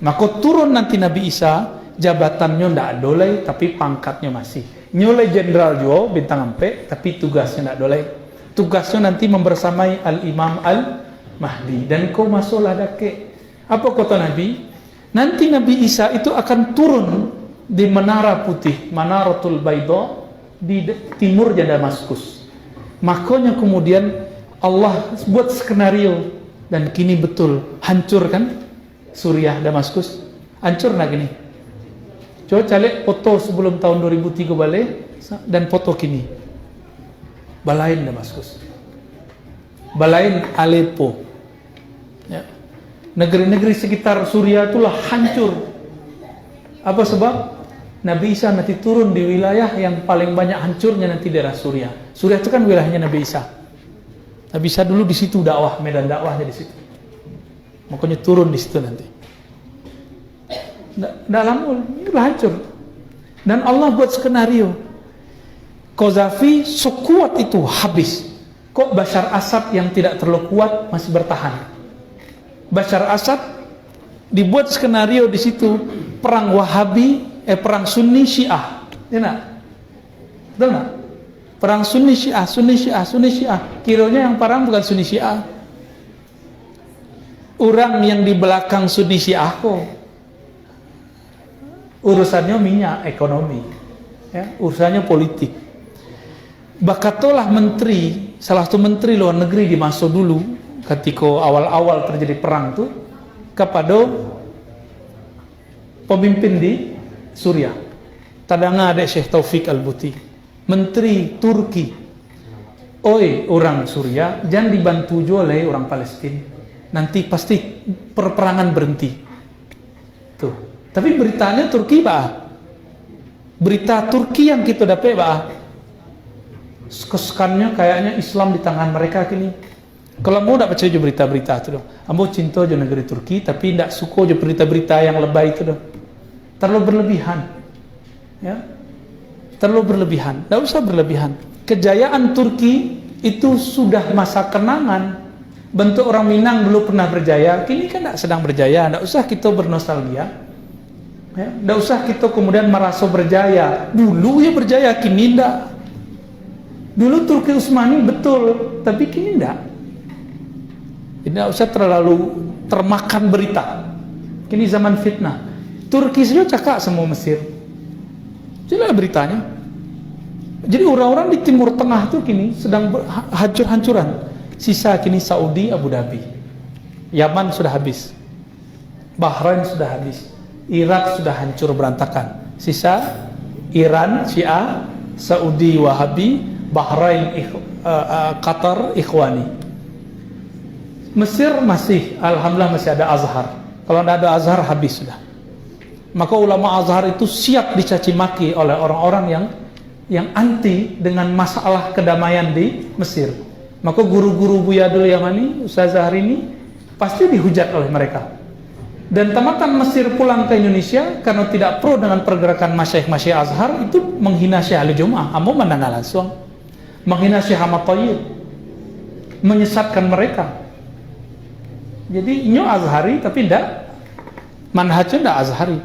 Maka turun nanti Nabi Isa, jabatannya tidak ada lagi tapi pangkatnya masih. Nyoleh jenderal juga bintang ampe tapi tugasnya tidak ada lagi. Tugasnya nanti membersamai Al-Imam Al-Mahdi. Dan kau masuklah dake. Apa kata Nabi? Nanti Nabi Isa itu akan turun di Menara Putih, Manaratul Baidha di timurnya Damaskus. Makanya kemudian Allah buat skenario dan kini betul hancur kan Suriah Damaskus. Hancur nak gini. Coba cari foto sebelum tahun 2003 balik dan foto kini. Balain Damaskus. balain Aleppo. Ya. Negeri-negeri sekitar Suriah itulah hancur. Apa sebab? Nabi Isa nanti turun di wilayah yang paling banyak hancurnya nanti daerah Suriah. Suriah itu kan wilayahnya Nabi Isa. Nabi Isa dulu di situ dakwah, medan dakwahnya di situ. Makanya turun di situ nanti. Dalam udah hancur. Dan Allah buat skenario. Qaddafi sekuat itu habis. Kok Bashar Assad yang tidak terlalu kuat masih bertahan? Bashar Assad dibuat skenario di situ perang Wahabi, perang Sunni Syiah. Ya nak? Betul nak? Perang Sunni Syiah, Sunni Syiah, Sunni Syiah. Kiranya yang perang bukan Sunni Syiah. Orang yang di belakang Sunni Syiah kok urusannya minyak, ekonomi. Ya, urusannya politik. Bakatolah menteri, salah satu menteri luar negeri di masa dulu ketika awal-awal terjadi perang tuh kepada pemimpin di Suriah. Tadanga ada Syekh Taufik Al-Buti, menteri Turki. Oi, orang Suriah jangan dibantu oleh orang Palestina. Nanti pasti perperangan berhenti. Tuh. Tapi beritanya Turki, Pak. Berita Turki yang kita dapat, Pak. Kesukaannya kayaknya Islam di tangan mereka kini. Kalau mau tak percaya berita-berita itu dong. Ambo cinta je negeri Turki, tapi tidak suka je berita-berita yang lebay itu dong. Terlalu berlebihan. Ya. Terlalu berlebihan. Tidak usah berlebihan. Kejayaan Turki itu sudah masa kenangan. Bentuk orang Minang dulu pernah berjaya, kini kan tidak sedang berjaya. Tidak usah kita bernostalgia. Ya. Tidak usah kita kemudian merasa berjaya. Dulu ya berjaya, kini tidak. Dulu Turki Utsmani betul, tapi kini tidak. Tidak usah terlalu termakan berita. Kini zaman fitnah. Turki saja cakap semua Mesir. Jelas beritanya. Jadi orang-orang di Timur Tengah itu kini sedang hancur-hancuran. Sisa kini Saudi, Abu Dhabi. Yaman sudah habis. Bahrain sudah habis. Irak sudah hancur berantakan. Sisa Iran, Syiah, Saudi, Wahabi, Bahrain, Qatar, Ikhwani. Mesir masih, alhamdulillah masih ada Azhar. Kalau tidak ada Azhar habis sudah. Maka ulama Azhar itu siap dicaci maki oleh orang-orang yang anti dengan masalah kedamaian di Mesir. Maka guru-guru Buyadul Yamani, Ustazah hari ini pasti dihujat oleh mereka. Dan tamatan Mesir pulang ke Indonesia karena tidak pro dengan pergerakan masyaikh-masyaikh Azhar itu menghina Syekh Ali Jum'ah. Amo mendengar langsung. Menghina Syekh Ahmad Thayyib. Menyesatkan mereka. Jadi nyo Azhari tapi tidak manhajnya tidak Azhari.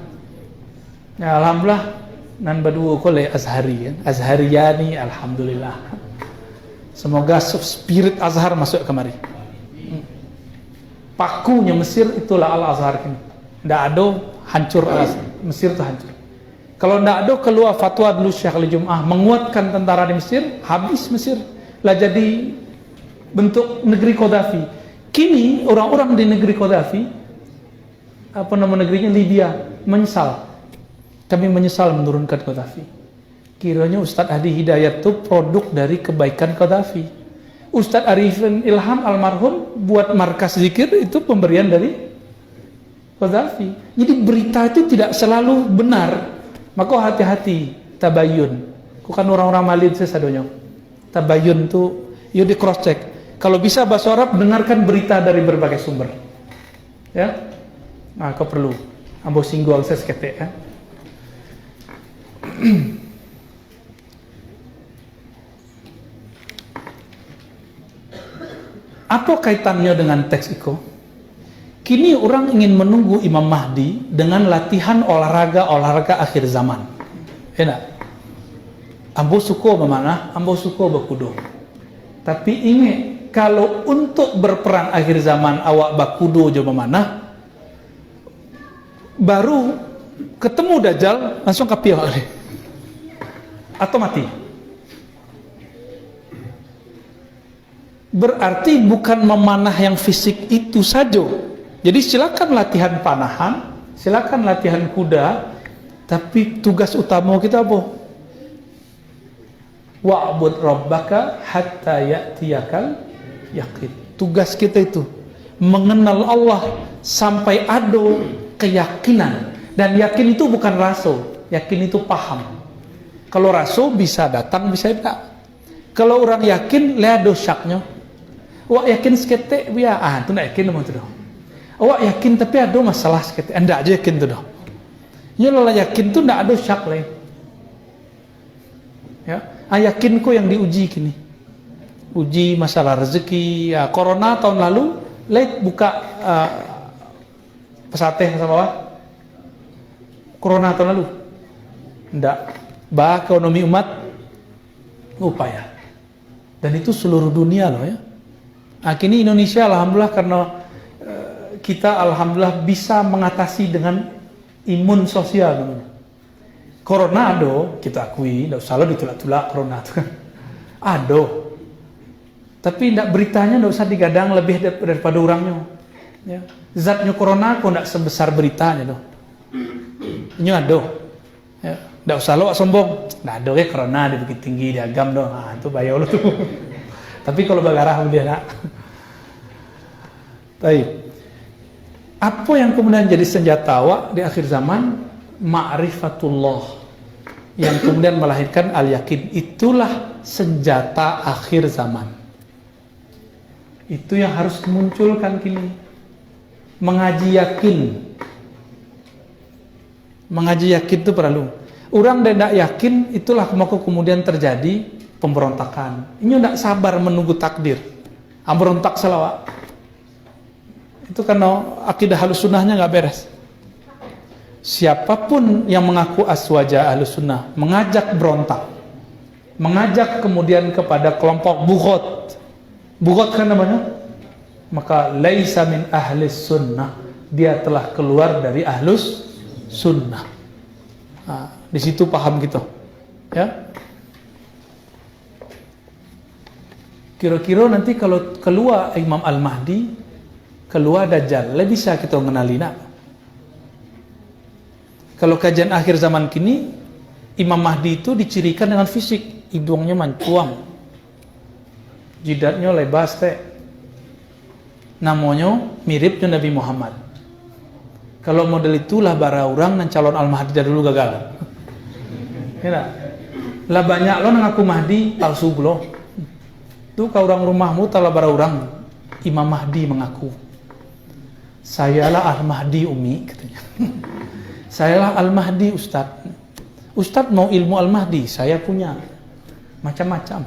Ya alhamdulillah nan berdua kole Azhari, Azhariyani, alhamdulillah. Semoga spirit Azhar masuk kemari. Pakunya Mesir itulah Al-Azhar ini. Tidak ada hancur Mesir itu hancur. Kalau tidak ada keluar fatwa dulu Syekh Ali Jum'ah menguatkan tentara di Mesir, habis Mesir. Lah jadi bentuk negeri Qaddafi. Kini orang-orang di negeri Qaddafi, apa nama negerinya, Libya, menyesal. Kami menyesal menurunkan Qaddafi. Kiranya Ustadz Hadi Hidayat itu produk dari kebaikan Qaddafi. Ustadz Arifin Ilham almarhum buat markas zikir itu pemberian dari Qaddafi. Jadi berita itu tidak selalu benar. Maka hati-hati, tabayun. Bukan orang-orang malid sesadonyo. Tabayun itu yo di cross check. Kalau bisa bahasa Arab, dengarkan berita dari berbagai sumber. Ya. Nah, kau perlu ambo singgol sesekete ya. Apa kaitannya dengan teks itu? Kini orang ingin menunggu Imam Mahdi dengan latihan olahraga akhir zaman. Enak. Ambo suko memanah, ambo suko berkudo. Tapi ingat, kalau untuk berperang akhir zaman awak bakudo je memanah, baru ketemu Dajjal langsung kapiah oleh. Atau mati. Berarti bukan memanah yang fisik itu saja. Jadi silakan latihan panahan, silakan latihan kuda, tapi tugas utama kita apa? Wa'bud rabbaka hatta ya'tiyakal yaqin. Tugas kita itu mengenal Allah sampai ada keyakinan. Dan yakin itu bukan raso, yakin itu paham. Kalau raso bisa datang, bisa tidak. Kalau orang yakin, lihat dosaknya. Wah yakin sekete, ya itu tidak yakin nama itu dah. Wah yakin tapi ada masalah sekete, anda aja yakin itu dah. Ya lah yakin itu tidak ada syak lain. Ya, yakinku yang diuji kini. Uji masalah rezeki, ya, corona tahun lalu, lihat buka pesateh sama apa? Corona tahun lalu, ndak, bah ekonomi umat upaya, dan itu seluruh dunia loh ya. Nah, kini Indonesia alhamdulillah karena kita alhamdulillah bisa mengatasi dengan imun sosial namanya. Corona ada, kita akui, ndak usah lo ditulak-tulak corona itu kan, ada. Tapi ndak beritanya ndak usah digadang lebih daripada orangnya. Ya. Zatnya corona kok ndak sebesar beritanya doh. Ini ada, ya, nggak usah lo sombong, nggak ada ya corona di Bukit Tinggi di Agam dong, nah, itu bayar lo tuh. Tapi kalau bagarah dia nak. Baik. Apa yang kemudian jadi senjata awak di akhir zaman? Ma'rifatullah, yang kemudian melahirkan al-yakin. Itulah senjata akhir zaman. Itu yang harus dimunculkan kini. Mengaji yakin. Mengaji yakin itu perlu. Orang tidak yakin, itulah maka kemudian terjadi pemberontakan. Ini tidak sabar menunggu takdir. Berontak selawat. Itu karena akidah Ahlus Sunnahnya nggak beres. Siapapun yang mengaku aswaja Ahlus Sunnah mengajak berontak, mengajak kemudian kepada kelompok bughot. Bughot kan namanya? Maka laisa min ahlis sunnah. Dia telah keluar dari Ahlus Sunnah. Nah, di situ paham gitu, ya. Kira-kira nanti kalau keluar Imam Al-Mahdi, keluar Dajjal, lebih bisa kita mengenali nak. Kalau kajian akhir zaman kini, Imam Mahdi itu dicirikan dengan fisik, hidungnya mancuang, jidatnya lebar, namanya miripnya Nabi Muhammad. Kalau model itulah bara orang dan calon Al-Mahdi dari dulu gagal. Ya, lah banyak lo ngaku Mahdi palsu lo. Tuh kau orang rumahmu telah bara orang Imam Mahdi mengaku. Sayalah Al-Mahdi Umi katanya. Sayalah Al-Mahdi Ustadz. Ustadz mau ilmu Al-Mahdi, saya punya macam-macam.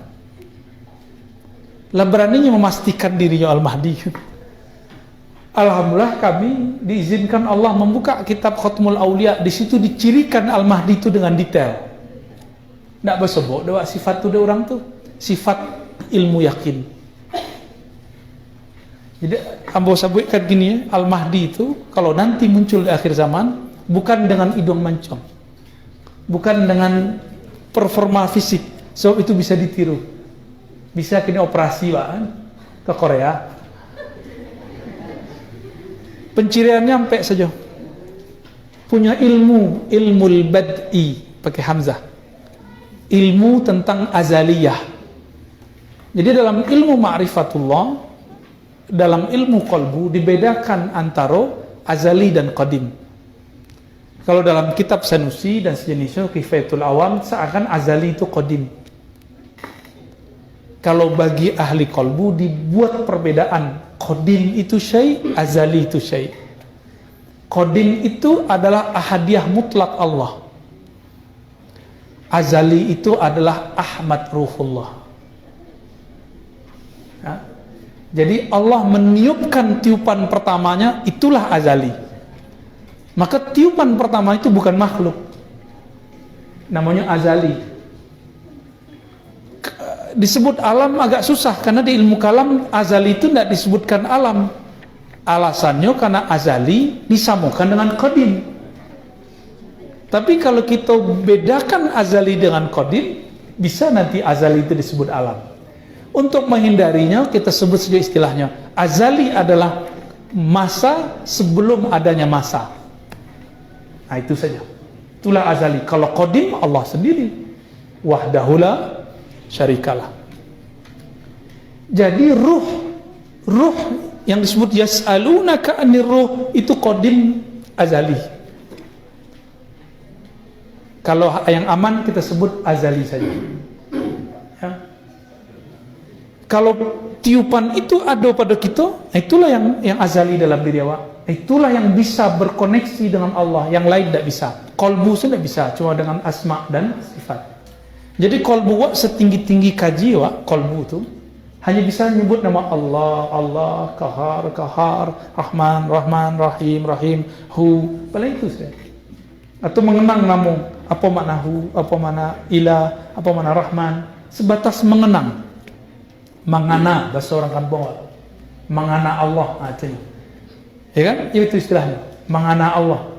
Lah beraninya memastikan dirinya Al-Mahdi. Alhamdulillah kami diizinkan Allah membuka kitab Khatmul Aulia. Di situ dicirikan Al-Mahdi itu dengan detail. Nggak bersebut doa sifat itu orang tuh sifat ilmu yakin. Jadi ambo sebutkan gini ya, Al-Mahdi itu kalau nanti muncul di akhir zaman bukan dengan hidung mancung, bukan dengan performa fisik, sebab itu bisa ditiru, bisa kini operasi kan ke Korea. Penciriannya sampai saja punya ilmul bad'i pakai hamzah, ilmu tentang azaliyah. Jadi dalam ilmu ma'rifatullah, dalam ilmu qalbu dibedakan antara azali dan qadim. Kalau dalam kitab Sanusi dan sejenisnya Kifayatul Awam seakan azali itu qadim. Kalau bagi ahli qalbu dibuat perbedaan, qadim itu syai', azali itu syai'. Qadim itu adalah ahadiyah mutlak Allah. Azali itu adalah Ahmad Ruhullah. Ya. Jadi Allah meniupkan tiupan pertamanya, itulah azali. Maka tiupan pertama itu bukan makhluk, namanya azali. Disebut alam agak susah karena di ilmu kalam azali itu tidak disebutkan alam. Alasannya karena azali disamakan dengan qadim. Tapi kalau kita bedakan azali dengan qadim, bisa nanti azali itu disebut alam. Untuk menghindarinya kita sebut saja istilahnya azali adalah masa sebelum adanya masa. Nah itu saja, itulah azali. Kalau qadim Allah sendiri wahdahu la syarikalah. Jadi ruh Ruh yang disebut yas'alunaka 'anir ruh itu qadim azali. Kalau yang aman kita sebut azali saja. Ya. Kalau tiupan itu ada pada kita, itulah yang azali dalam diri awak. Itulah yang bisa berkoneksi dengan Allah, yang lain tidak bisa. Kolbu tidak bisa, cuma dengan asma dan sifat. Jadi kolbu awak setinggi-tinggi kaji awak, kolbu itu hanya bisa nyebut nama Allah, Allah, Kahar, Kahar, Rahman, Rahman, Rahim, Rahim, Hu, paling itu saja. Atau mengenang namu, apa makna Hu, apa makna Ilah, apa makna Rahman, sebatas mengenang. Mangana, bahasa orang kampung, mangana Allah, itu. Ya kan? Itu istilahnya, mangana Allah.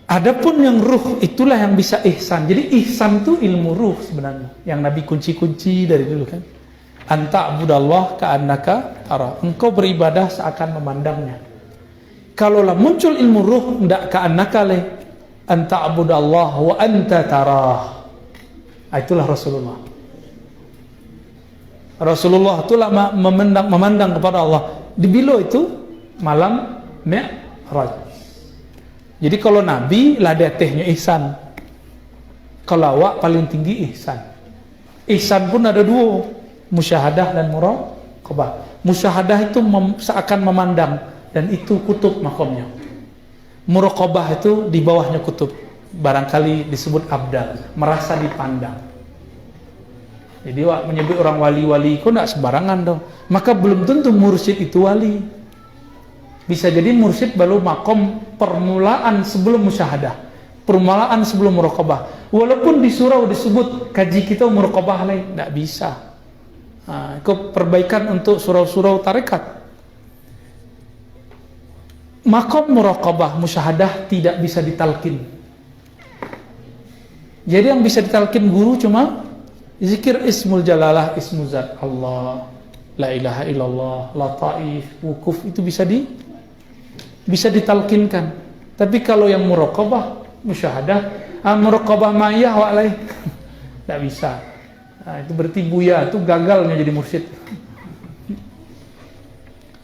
Adapun yang ruh itulah yang bisa ihsan. Jadi ihsan itu ilmu ruh sebenarnya. Yang Nabi kunci-kunci dari dulu kan. Anta abudallah ka'annaka tara. Engkau beribadah seakan memandangnya. Kalaulah muncul ilmu ruh ndak ka'annaka le. Anta abudallah wa anta tarah. Itulah Rasulullah. Rasulullah itulah memandang kepada Allah. Di bilo itu malam Mi'raj. Jadi kalau Nabi lah detehnya ihsan. Kalau awak paling tinggi ihsan. Ihsan pun ada dua, musyahadah dan muraqabah. Musyahadah itu seakan memandang dan itu kutub makomnya. Muraqabah itu di bawahnya kutub. Barangkali disebut abdal, merasa dipandang. Jadi awak menyebut orang wali-wali kok enggak sembarangan dong. Maka belum tentu mursyid itu wali. Bisa jadi mursyid baru makom permulaan sebelum musyahadah, permulaan sebelum muraqabah. Walaupun di surau disebut kaji kita muraqabah lain, tidak bisa. Itu perbaikan untuk surau-surau tarekat. Makom muraqabah musyahadah tidak bisa ditalkin. Jadi yang bisa ditalkin guru cuma zikir ismul jalalah, ismul zat Allah, la ilaha illallah, lataif, wukuf, itu bisa ditalkinkan. Tapi kalau yang muraqabah, musyahadah, muraqabah ma'iyah wa'alai, tidak bisa. Itu berarti buya, itu gagalnya jadi mursyid.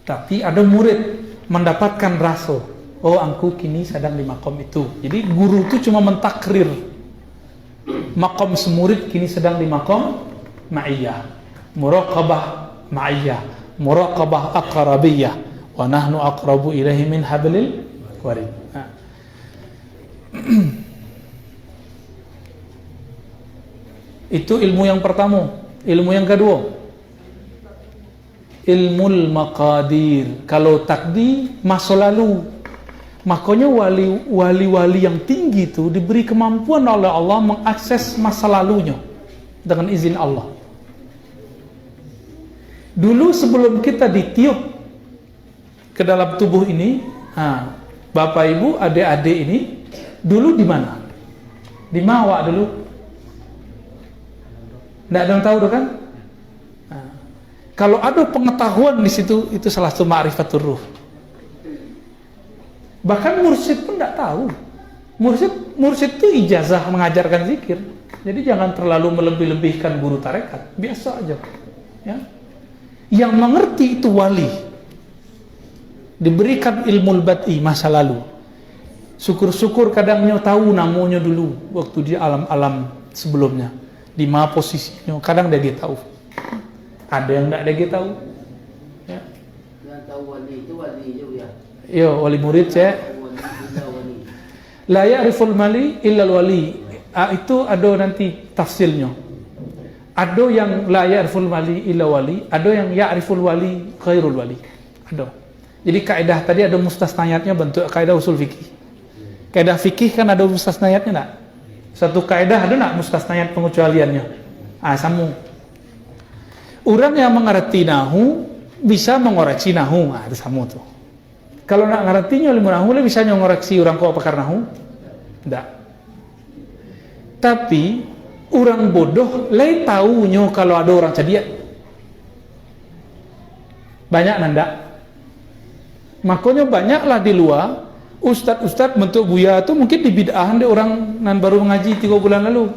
Tapi ada murid mendapatkan rasa, oh angku kini sedang di makom itu. Jadi guru itu cuma mentakrir makom semurid kini sedang di makom ma'iyah, muraqabah ma'iyah, muraqabah aqrabiyah, wa nahnu aqrabu ilaihi min hablil warid. Itu ilmu yang pertama. Ilmu yang kedua, ilmul maqadir. Kalau takdir masa lalu, makanya wali-wali yang tinggi itu diberi kemampuan oleh Allah mengakses masa lalunya dengan izin Allah. Dulu sebelum kita ditiup ke dalam tubuh ini, bapak ibu, adik-adik ini dulu di mana? Di Mawak dulu. Tidak ada yang tahu kan? Kalau ada pengetahuan di situ, itu salah satu ma'rifatul ruh. Bahkan mursyid pun tidak tahu. Mursyid itu ijazah mengajarkan zikir. Jadi jangan terlalu melebih-lebihkan guru tarekat. Biasa aja. Ya. Yang mengerti itu wali. Diberikan ilmu bad'i masa lalu. Syukur-syukur kadangnya tahu namanya dulu waktu di alam-alam sebelumnya. Di mana posisinya, kadang dia tahu. Ada yang tidak dia tahu. Ya. Yang tahu wali itu wali juga ya. Yo, wali murid saya. La ya'riful mali illa wali. Itu ada nanti tafsirnya. Ada yang la ya'riful mali illa wali, ada yang ya'riful wali khairul wali. Ada. Jadi kaidah tadi ada mustasnayatnya bentuk kaidah usul fikih. Kaidah fikih kan ada mustasnayatnya enggak? Satu kaidah ada enggak mustasnayat pengecualiannya? Sama. Orang yang mengerti nahu bisa mengoreksi nahu, itu sama tuh. Kalau nak ngertinya ilmu nahu, le bisa ngoreksi orang kok pakar nahu? Enggak. Tapi orang bodoh le taunya kalau ada orang cerdik. Banyak nanda. Makanya banyaklah di luar ustad-ustad bentuk buya itu mungkin dibid'ahan deh orang nan baru ngaji 3 bulan lalu.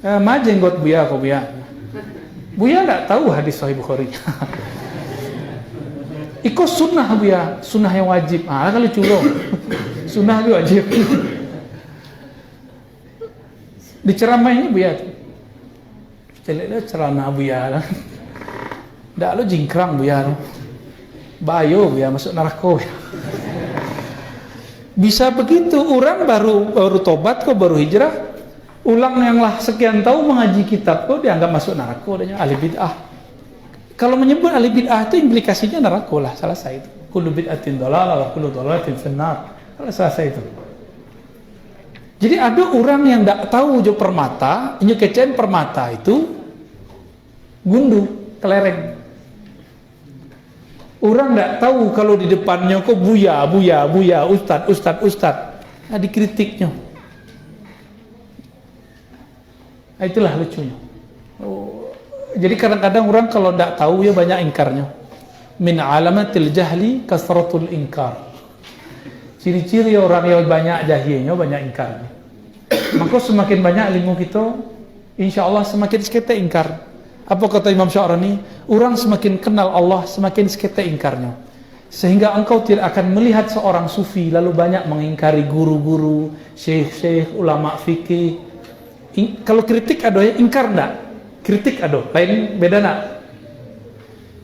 Majeng got buya kok buya. Buya enggak tahu hadis Sahih Bukhari. Iko sunnah Buya, sunnah yang wajib. Kali culo. Sunnah itu wajib. Diceramainya Buya. Celeklah celana Buya. Ndak lo jingkrang Buya. Bayo Buya masuk neraka. Bisa begitu, orang baru tobat kok, baru hijrah, ulang yang lah sekian tahun mengaji kitab kok dianggap masuk neraka, adanya ahli bid'ah. Kalau menyebut ahli bid'ah itu implikasinya neraka lah, selesai itu. Kullu bid'atin dhalalah wa kullu dhalalatin finnar. Selesai itu. Jadi ada orang yang tidak tahu jo permata, nyekecen permata itu gundu, kelereng. Orang tidak tahu kalau di depannya kok buya, ustad. Dikritiknya. Itulah lucunya. Jadi kadang-kadang orang kalau tidak tahu ya banyak ingkarnya. Min alamatil jahli kasratul inkar. Ciri-ciri orang yang banyak jahilnya banyak ingkarnya. Maka semakin banyak ilmu kita, insya Allah semakin sekete ingkar. Apa kata Imam Sya'rani? Orang semakin kenal Allah, semakin sekete ingkarnya. Sehingga engkau tidak akan melihat seorang sufi lalu banyak mengingkari guru-guru, syekh-syekh, ulama fikih. Kalau kritik ada ya, ingkar enggak? Kritik ada, lain beda enggak?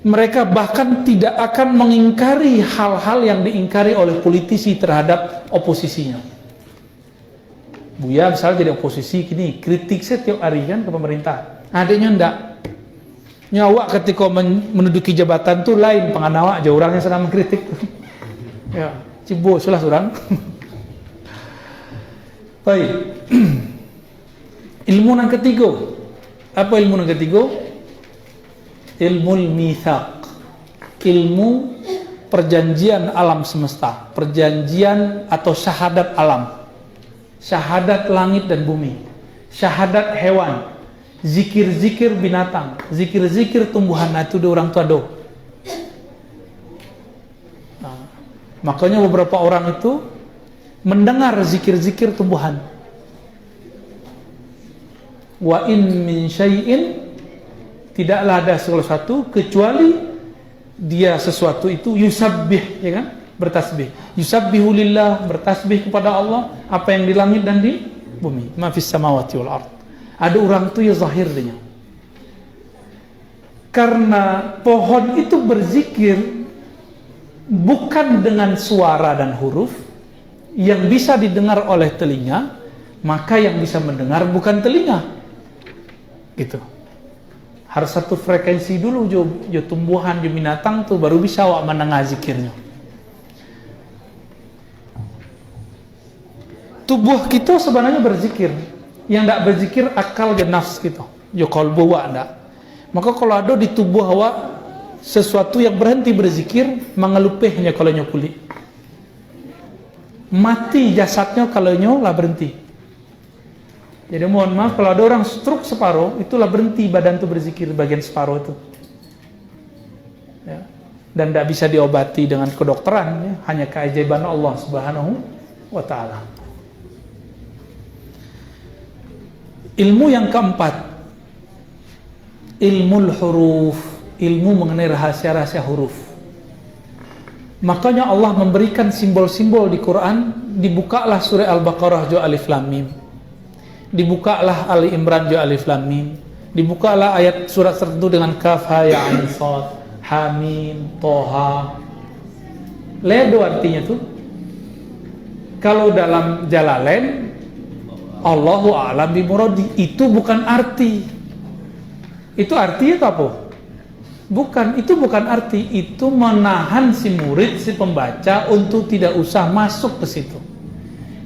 Mereka bahkan tidak akan mengingkari hal-hal yang diingkari oleh politisi terhadap oposisinya. Buya misalnya jadi oposisi, gini, kritik setiap hari kan ke pemerintah. Adanya enggak? Nyawa ketika menduduki jabatan tuh lain penganawa aja orangnya sedang mengkritik. Ya, cibo sulah orang. Baik. Ilmu yang ketiga. Apa ilmu yang ketiga? Ilmu mitsaq. Ilmu perjanjian alam semesta, perjanjian atau syahadat alam. Syahadat langit dan bumi. Syahadat hewan. Zikir-zikir binatang, zikir-zikir tumbuhan, itu di orang tua do. Makanya beberapa orang itu mendengar zikir-zikir tumbuhan. Wa in min syai'in, tidaklah ada sesuatu kecuali dia sesuatu itu yusabbih, ya kan? Bertasbih. Yusabbihu lillah, bertasbih kepada Allah, apa yang di langit dan di bumi. Ma fis samawati wal ardh. Ada orang tu ya zahir dia. Karena pohon itu berzikir bukan dengan suara dan huruf yang bisa didengar oleh telinga, maka yang bisa mendengar bukan telinga. Gitu. Harus satu frekuensi dulu jo tumbuhan, jo binatang tuh baru bisa awak mendengar zikirnya. Tubuh kita sebenarnya berzikir. Yang tidak berzikir akal dan nafs kita, jo qalbu wa ndak. Maka kalau ada di tubuh awak sesuatu yang berhenti berzikir, mengelupihnya kalau kulit. Mati jasadnya kalau lah berhenti. Jadi mohon maaf kalau ada orang stroke separuh, itulah berhenti badan itu berzikir bagian separuh itu. Ya. Dan tidak bisa diobati dengan kedokteran, ya. Hanya keajaiban Allah Subhanahu wa Ta'ala. Ilmu yang keempat, ilmu huruf, ilmu mengenai rahasia-rahasia huruf. Makanya Allah memberikan simbol-simbol di Quran. Dibukalah surah Al-Baqarah jo alif lam mim, dibukalah Ali Imran jo alif lam mim, dibukalah ayat surat tertentu dengan kaf ha ya ain sad, hamim, toha. Ledo artinya tuh. Kalau dalam Jalalain Allahu a'lam bimuradi, itu bukan arti. Itu artinya apa? Bukan, itu bukan arti. Itu menahan si murid, si pembaca untuk tidak usah masuk ke situ.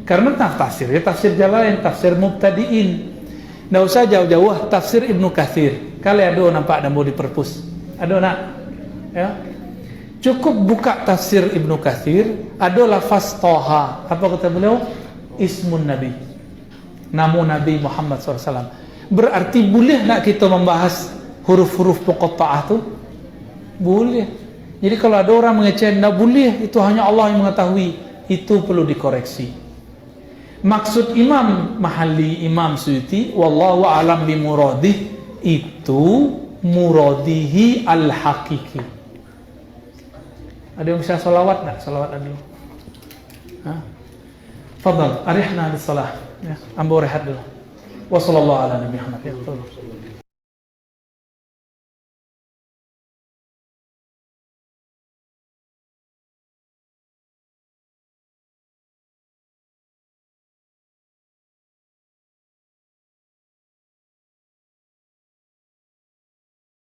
Karena tafsirnya tafsir Jalalain, tafsir mubtadiin. Nggak usah jauh-jauh tafsir Ibnu Katsir. Kali ada nampak ada mau di perpus. Ada nak? Ya. Cukup buka tafsir Ibnu Katsir, ada lafaz Toha. Apa kata beliau? Ismun Nabi. Namu Nabi Muhammad SAW. Berarti boleh nak kita membahas huruf-huruf muqatta'ah tu? Boleh. Jadi kalau ada orang mengecek, tak boleh, itu hanya Allah yang mengetahui. Itu perlu dikoreksi. Maksud Imam Mahalli, Imam Suyuti, wallahu a'lam bimuradih, itu muradihi al-hakiki. Ada yang bisa salawat nggak? Salawat dulu. Fadal, arihna bis salah. Ya, ambo rehat dulu. Wassallallahu ala nabi Muhammad. Ya,